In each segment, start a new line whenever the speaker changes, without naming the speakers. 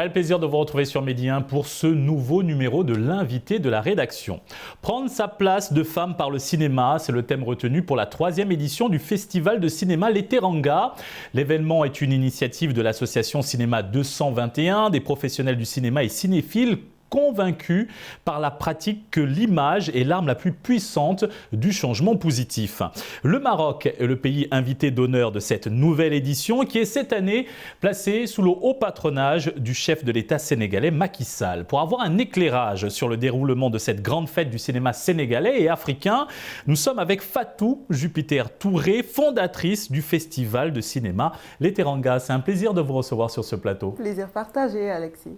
le plaisir de vous retrouver sur Medi 1 pour ce nouveau numéro de l'invité de la rédaction. Prendre sa place de femme par le cinéma, c'est le thème retenu pour la 3e édition du festival de cinéma Les Teranga. L'événement est une initiative de l'association Cinéma 221, des professionnels du cinéma et cinéphiles convaincus par la pratique que l'image est l'arme la plus puissante du changement positif. Le Maroc est le pays invité d'honneur de cette nouvelle édition qui est cette année placée sous le haut patronage du chef de l'État sénégalais Macky Sall. Pour avoir un éclairage sur le déroulement de cette grande fête du cinéma sénégalais et africain, nous sommes avec Fatou Jupiter Touré, fondatrice du festival de cinéma Les Teranga. C'est un plaisir de vous recevoir sur ce plateau.
Plaisir partagé, Alexis.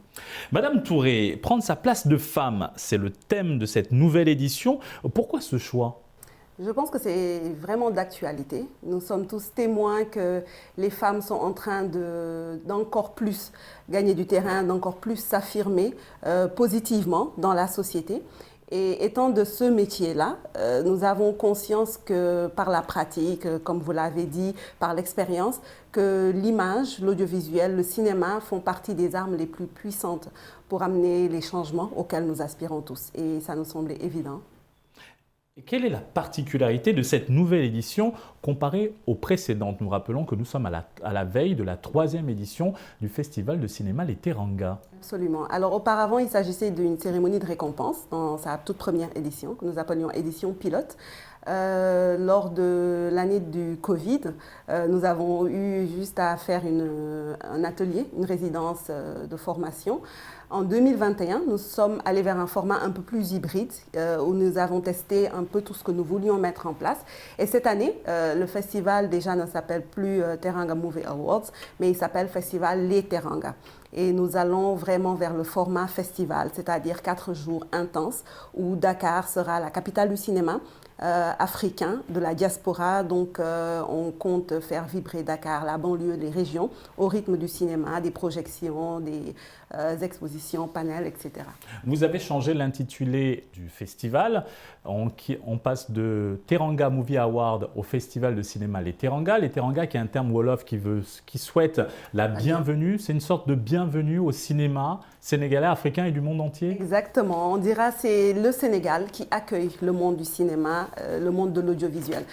Madame Touré, prendre sa place de femme, c'est le thème de cette nouvelle édition. Pourquoi ce choix ?
Je pense que c'est vraiment d'actualité. Nous sommes tous témoins que les femmes sont en train d'encore plus gagner du terrain, d'encore plus s'affirmer positivement dans la société. Et étant de ce métier-là, nous avons conscience que par la pratique, comme vous l'avez dit, par l'expérience, que l'image, l'audiovisuel, le cinéma font partie des armes les plus puissantes pour amener les changements auxquels nous aspirons tous. Et ça nous semblait évident.
Et quelle est la particularité de cette nouvelle édition comparée aux précédentes? Nous rappelons que nous sommes à la veille de la 3e édition du festival de cinéma Les Teranga.
Absolument. Alors auparavant, il s'agissait d'une cérémonie de récompense dans sa toute première édition, que nous appelions édition pilote. Lors de l'année du Covid, nous avons eu juste à faire un atelier, une résidence de formation. En 2021, nous sommes allés vers un format un peu plus hybride où nous avons testé un peu tout ce que nous voulions mettre en place. Et cette année, le festival déjà ne s'appelle plus Teranga Movie Awards, mais il s'appelle Festival Les Teranga. Et nous allons vraiment vers le format festival, c'est-à-dire 4 jours intenses où Dakar sera la capitale du cinéma africain de la diaspora. Donc on compte faire vibrer Dakar, la banlieue, les régions au rythme du cinéma, des projections, des expositions, panels, etc.
Vous avez changé l'intitulé du festival. On passe de Teranga Movie Award au festival de cinéma Les Teranga. Les Teranga qui est un terme wolof qui souhaite la bienvenue. C'est une sorte de bienvenue au cinéma sénégalais, africain et du monde entier.
Exactement. On dira c'est le Sénégal qui accueille le monde du cinéma, le monde de l'audiovisuel.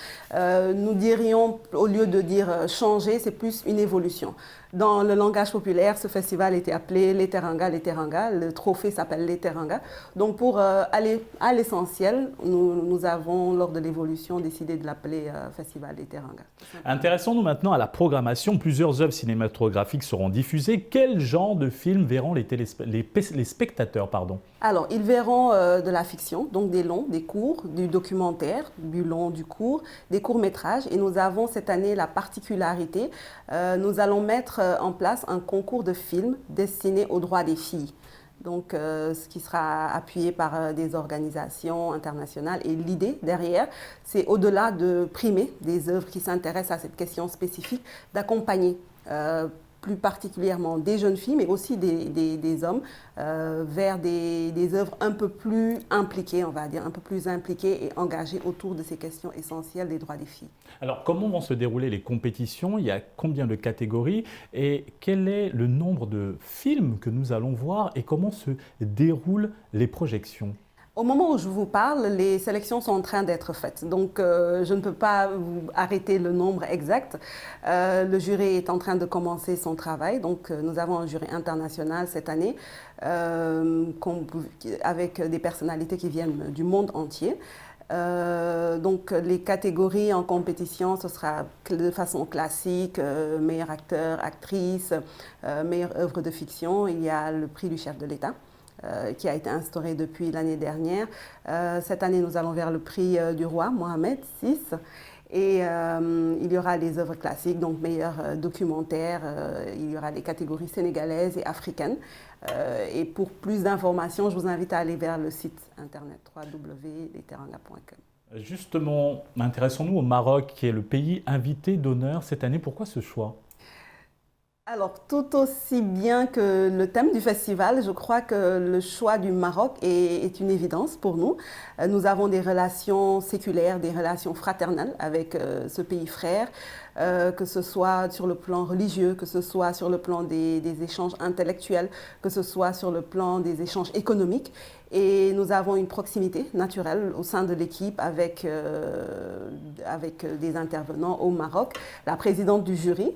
Nous dirions, au lieu de dire changer, c'est plus une évolution. Dans le langage populaire, ce festival était appelé Les Teranga, Les Teranga. Le trophée s'appelle Les Teranga. Donc pour aller à l'essentiel, nous avons, lors de l'évolution, décidé de l'appeler Festival Les Teranga.
Intéressons-nous maintenant à la programmation. Plusieurs œuvres cinématographiques seront diffusées. Quel genre de films verront les spectateurs,
Alors, ils verront de la fiction, donc des longs, des courts, du documentaire, du long, du court, des courts-métrages. Et nous avons cette année la particularité, nous allons mettre en place un concours de films destiné aux droits des filles. Donc, ce qui sera appuyé par des organisations internationales. Et l'idée derrière, c'est au-delà de primer des œuvres qui s'intéressent à cette question spécifique, d'accompagner plus particulièrement des jeunes filles, mais aussi des hommes, vers des œuvres un peu plus impliquées, on va dire, un peu plus impliquées et engagées autour de ces questions essentielles des droits des filles.
Alors, comment vont se dérouler les compétitions? Il y a combien de catégories? Et quel est le nombre de films que nous allons voir? Et comment se déroulent les projections?
Au moment où je vous parle, les sélections sont en train d'être faites. Donc, je ne peux pas vous arrêter le nombre exact. Le jury est en train de commencer son travail. Donc, nous avons un jury international cette année avec des personnalités qui viennent du monde entier. Donc les catégories en compétition, ce sera de façon classique, meilleur acteur, actrice, meilleure œuvre de fiction. Il y a le prix du chef de l'État qui a été instauré depuis l'année dernière. Cette année, nous allons vers le prix du roi Mohamed VI. Et il y aura les œuvres classiques, donc meilleur documentaire, il y aura les catégories sénégalaises et africaines. Et pour plus d'informations, je vous invite à aller vers le site internet www.lesteranga.com.
Justement, intéressons-nous au Maroc, qui est le pays invité d'honneur cette année. Pourquoi ce choix ?
Alors, tout aussi bien que le thème du festival, je crois que le choix du Maroc est une évidence pour nous. Nous avons des relations séculaires, des relations fraternelles avec ce pays frère, que ce soit sur le plan religieux, que ce soit sur le plan des échanges intellectuels, que ce soit sur le plan des échanges économiques. Et nous avons une proximité naturelle au sein de l'équipe avec des intervenants au Maroc. La présidente du jury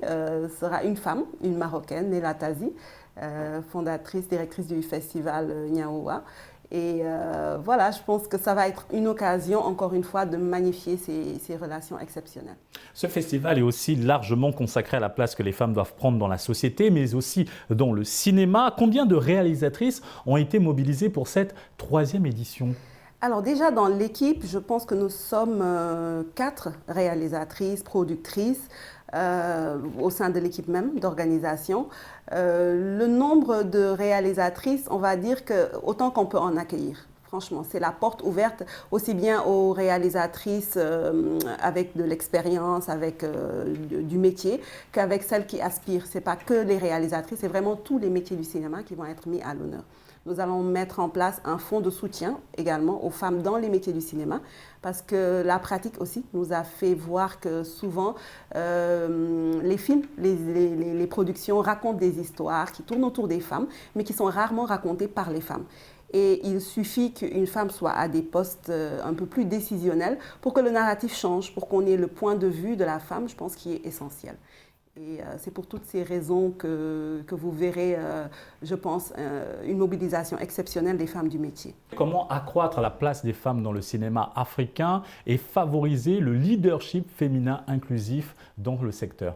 sera une femme, une Marocaine, Néla Tazi, fondatrice, directrice du festival Niaoua. Et voilà, je pense que ça va être une occasion, encore une fois, de magnifier ces relations exceptionnelles.
Ce festival est aussi largement consacré à la place que les femmes doivent prendre dans la société, mais aussi dans le cinéma. Combien de réalisatrices ont été mobilisées pour cette 3e édition ?
Alors déjà, dans l'équipe, je pense que nous sommes 4 réalisatrices, productrices, au sein de l'équipe même d'organisation. Le nombre de réalisatrices, on va dire que autant qu'on peut en accueillir. Franchement, c'est la porte ouverte aussi bien aux réalisatrices avec de l'expérience, avec du métier, qu'avec celles qui aspirent. Ce n'est pas que les réalisatrices, c'est vraiment tous les métiers du cinéma qui vont être mis à l'honneur. Nous allons mettre en place un fonds de soutien également aux femmes dans les métiers du cinéma parce que la pratique aussi nous a fait voir que souvent les films, les productions racontent des histoires qui tournent autour des femmes mais qui sont rarement racontées par les femmes. Et il suffit qu'une femme soit à des postes un peu plus décisionnels pour que le narratif change, pour qu'on ait le point de vue de la femme, je pense, qui est essentiel. Et c'est pour toutes ces raisons que vous verrez, je pense, une mobilisation exceptionnelle des femmes du métier.
Comment accroître la place des femmes dans le cinéma africain et favoriser le leadership féminin inclusif dans le secteur ?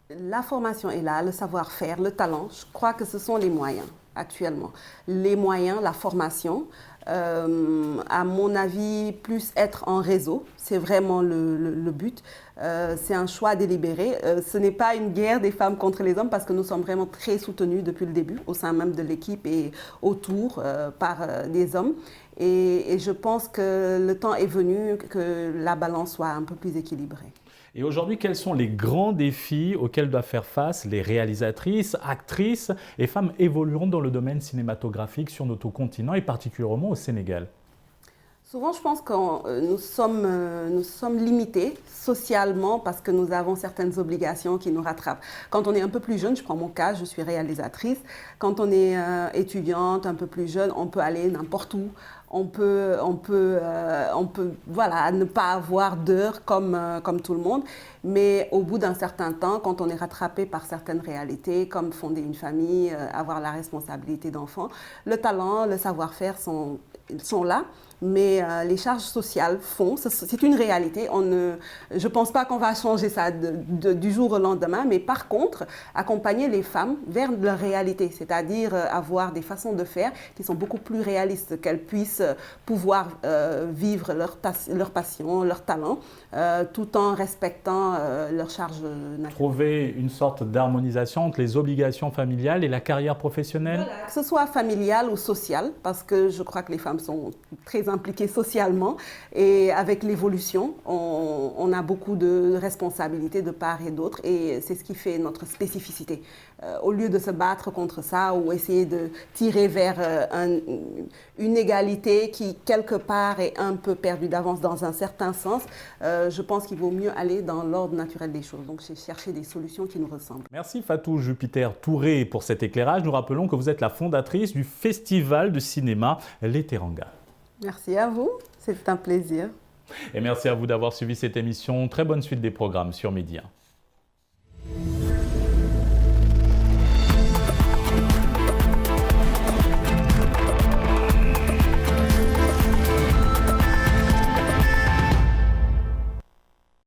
La formation est là, le savoir-faire, le talent, je crois que ce sont les moyens actuellement. Les moyens, la formation, à mon avis, plus être en réseau, c'est vraiment le but. C'est un choix délibéré. Ce n'est pas une guerre des femmes contre les hommes parce que nous sommes vraiment très soutenus depuis le début, au sein même de l'équipe et autour par des hommes. Et je pense que le temps est venu que la balance soit un peu plus équilibrée.
Et aujourd'hui, quels sont les grands défis auxquels doivent faire face les réalisatrices, actrices et femmes évoluant dans le domaine cinématographique sur notre continent et particulièrement au Sénégal ?
Souvent, je pense que nous sommes limités socialement parce que nous avons certaines obligations qui nous rattrapent. Quand on est un peu plus jeune, je prends mon cas, je suis réalisatrice. Quand on est étudiante, un peu plus jeune, on peut aller n'importe où. On peut voilà, ne pas avoir d'heures comme tout le monde. Mais au bout d'un certain temps, quand on est rattrapé par certaines réalités, comme fonder une famille, avoir la responsabilité d'enfants, le talent, le savoir-faire sont là. Mais les charges sociales font, c'est une réalité. Je ne pense pas qu'on va changer ça du jour au lendemain, mais par contre, accompagner les femmes vers leur réalité, c'est-à-dire avoir des façons de faire qui sont beaucoup plus réalistes, qu'elles puissent pouvoir vivre leur passion, leur talent, tout en respectant leurs charges naturelles.
Trouver une sorte d'harmonisation entre les obligations familiales et la carrière professionnelle ?
Voilà, que ce soit familiale ou sociale, parce que je crois que les femmes sont très impliquées socialement et avec l'évolution, on a beaucoup de responsabilités de part et d'autre et c'est ce qui fait notre spécificité. Au lieu de se battre contre ça ou essayer de tirer vers une égalité qui quelque part est un peu perdue d'avance dans un certain sens, je pense qu'il vaut mieux aller dans l'ordre naturel des choses. Donc, j'ai cherché des solutions qui nous ressemblent.
Merci Fatou Jupiter Touré pour cet éclairage. Nous rappelons que vous êtes la fondatrice du Festival de cinéma Les Teranga.
Merci à vous, c'est un plaisir.
Et merci à vous d'avoir suivi cette émission. Très bonne suite des programmes sur Média.